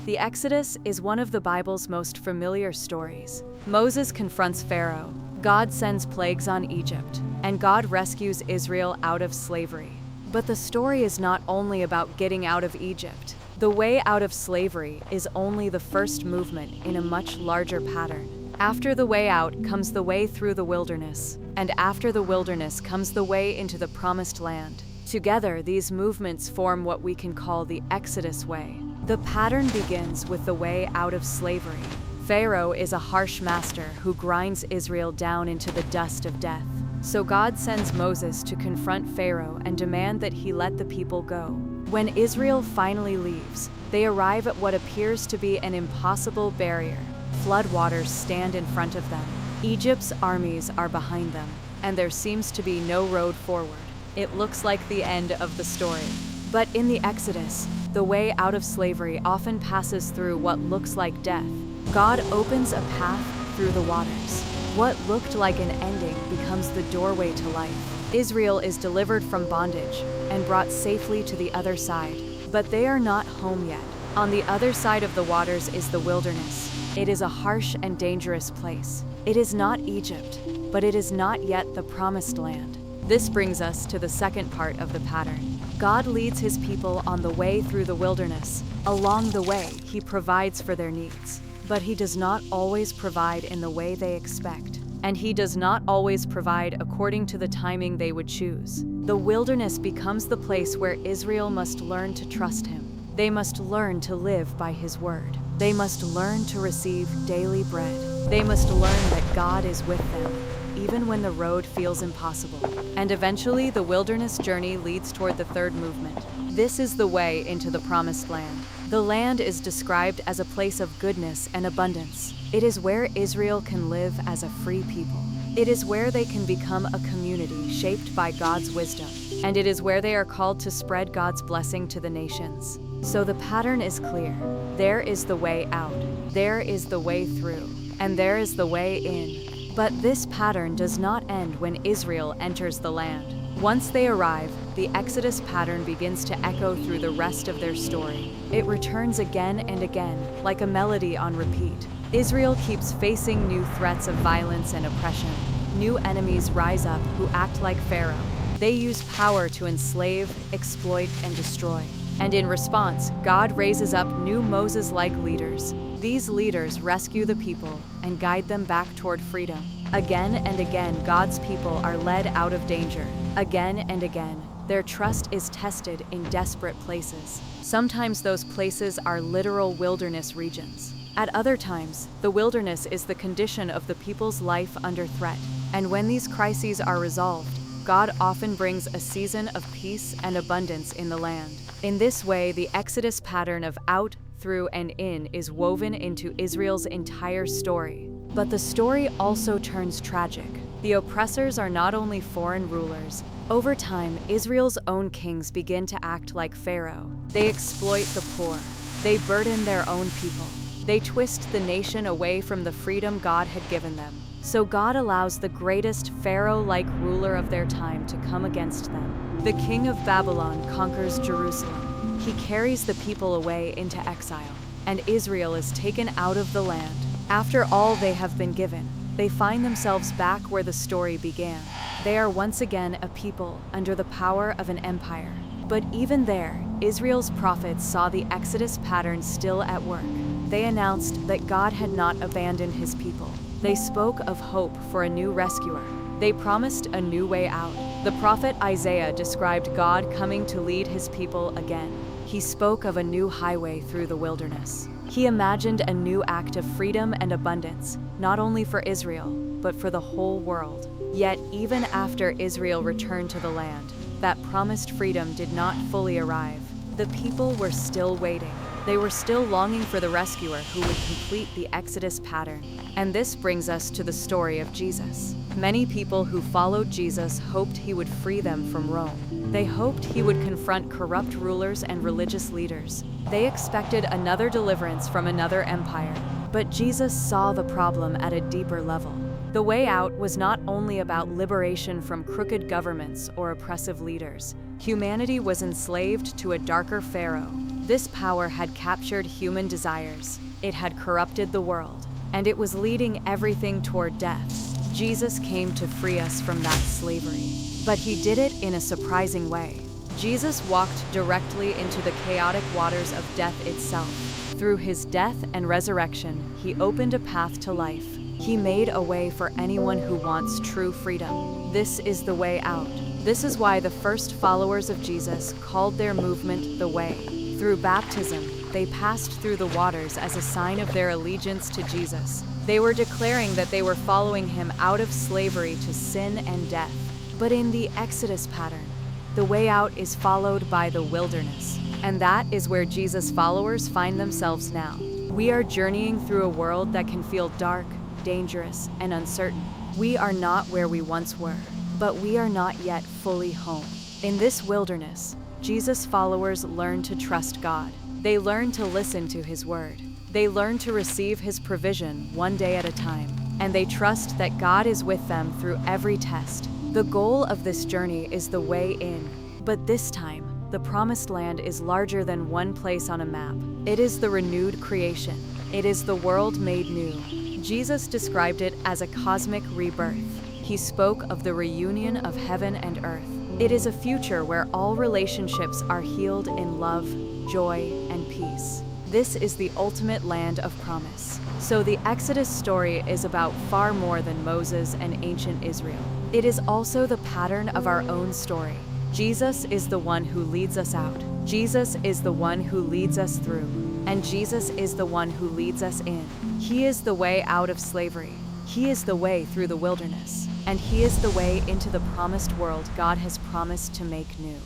The Exodus is one of the Bible's most familiar stories. Moses confronts Pharaoh, God sends plagues on Egypt, and God rescues Israel out of slavery. But the story is not only about getting out of Egypt. The way out of slavery is only the first movement in a much larger pattern. After the way out comes the way through the wilderness, and after the wilderness comes the way into the promised land. Together, these movements form what we can call the Exodus way. The pattern begins with the way out of slavery. Pharaoh is a harsh master who grinds Israel down into the dust of death. So God sends Moses to confront Pharaoh and demand that he let the people go. When Israel finally leaves, they arrive at what appears to be an impossible barrier. Floodwaters stand in front of them. Egypt's armies are behind them, and there seems to be no road forward. It looks like the end of the story. But in the Exodus, the way out of slavery often passes through what looks like death. God opens a path through the waters. What looked like an ending becomes the doorway to life. Israel is delivered from bondage and brought safely to the other side. But they are not home yet. On the other side of the waters is the wilderness. It is a harsh and dangerous place. It is not Egypt, but it is not yet the promised land. This brings us to the second part of the pattern. God leads his people on the way through the wilderness. Along the way, he provides for their needs. But he does not always provide in the way they expect. And he does not always provide according to the timing they would choose. The wilderness becomes the place where Israel must learn to trust him. They must learn to live by his word. They must learn to receive daily bread. They must learn that God is with them, even when the road feels impossible. And eventually, the wilderness journey leads toward the third movement. This is the way into the promised land. The land is described as a place of goodness and abundance. It is where Israel can live as a free people. It is where they can become a community shaped by God's wisdom. And it is where they are called to spread God's blessing to the nations. So the pattern is clear. There is the way out, there is the way through, and there is the way in. But this pattern does not end when Israel enters the land. Once they arrive, the Exodus pattern begins to echo through the rest of their story. It returns again and again, like a melody on repeat. Israel keeps facing new threats of violence and oppression. New enemies rise up who act like Pharaoh. They use power to enslave, exploit, and destroy. And in response, God raises up new Moses-like leaders. These leaders rescue the people and guide them back toward freedom. Again and again, God's people are led out of danger. Again and again, their trust is tested in desperate places. Sometimes those places are literal wilderness regions. At other times, the wilderness is the condition of the people's life under threat. And when these crises are resolved, God often brings a season of peace and abundance in the land. In this way, the Exodus pattern of out, through, and in is woven into Israel's entire story. But the story also turns tragic. The oppressors are not only foreign rulers. Over time, Israel's own kings begin to act like Pharaoh. They exploit the poor. They burden their own people. They twist the nation away from the freedom God had given them. So God allows the greatest Pharaoh-like ruler of their time to come against them. The king of Babylon conquers Jerusalem. He carries the people away into exile, and Israel is taken out of the land. After all they have been given, they find themselves back where the story began. They are once again a people under the power of an empire. But even there, Israel's prophets saw the Exodus pattern still at work. They announced that God had not abandoned his people. They spoke of hope for a new rescuer. They promised a new way out. The prophet Isaiah described God coming to lead his people again. He spoke of a new highway through the wilderness. He imagined a new act of freedom and abundance, not only for Israel, but for the whole world. Yet, even after Israel returned to the land, that promised freedom did not fully arrive. The people were still waiting. They were still longing for the rescuer who would complete the Exodus pattern. And this brings us to the story of Jesus. Many people who followed Jesus hoped he would free them from Rome. They hoped he would confront corrupt rulers and religious leaders. They expected another deliverance from another empire. But Jesus saw the problem at a deeper level. The way out was not only about liberation from crooked governments or oppressive leaders. Humanity was enslaved to a darker Pharaoh. This power had captured human desires, it had corrupted the world, and it was leading everything toward death. Jesus came to free us from that slavery. But he did it in a surprising way. Jesus walked directly into the chaotic waters of death itself. Through his death and resurrection, he opened a path to life. He made a way for anyone who wants true freedom. This is the way out. This is why the first followers of Jesus called their movement the Way. Through baptism, they passed through the waters as a sign of their allegiance to Jesus. They were declaring that they were following him out of slavery to sin and death. But in the Exodus pattern, the way out is followed by the wilderness. And that is where Jesus' followers find themselves now. We are journeying through a world that can feel dark, dangerous, and uncertain. We are not where we once were, but we are not yet fully home. In this wilderness, Jesus' followers learn to trust God. They learn to listen to his word. They learn to receive his provision one day at a time. And they trust that God is with them through every test. The goal of this journey is the way in. But this time, the promised land is larger than one place on a map. It is the renewed creation. It is the world made new. Jesus described it as a cosmic rebirth. He spoke of the reunion of heaven and earth. It is a future where all relationships are healed in love, joy, and peace. This is the ultimate land of promise. So the Exodus story is about far more than Moses and ancient Israel. It is also the pattern of our own story. Jesus is the one who leads us out. Jesus is the one who leads us through. And Jesus is the one who leads us in. He is the way out of slavery. He is the way through the wilderness. And he is the way into the promised world God has promised to make new.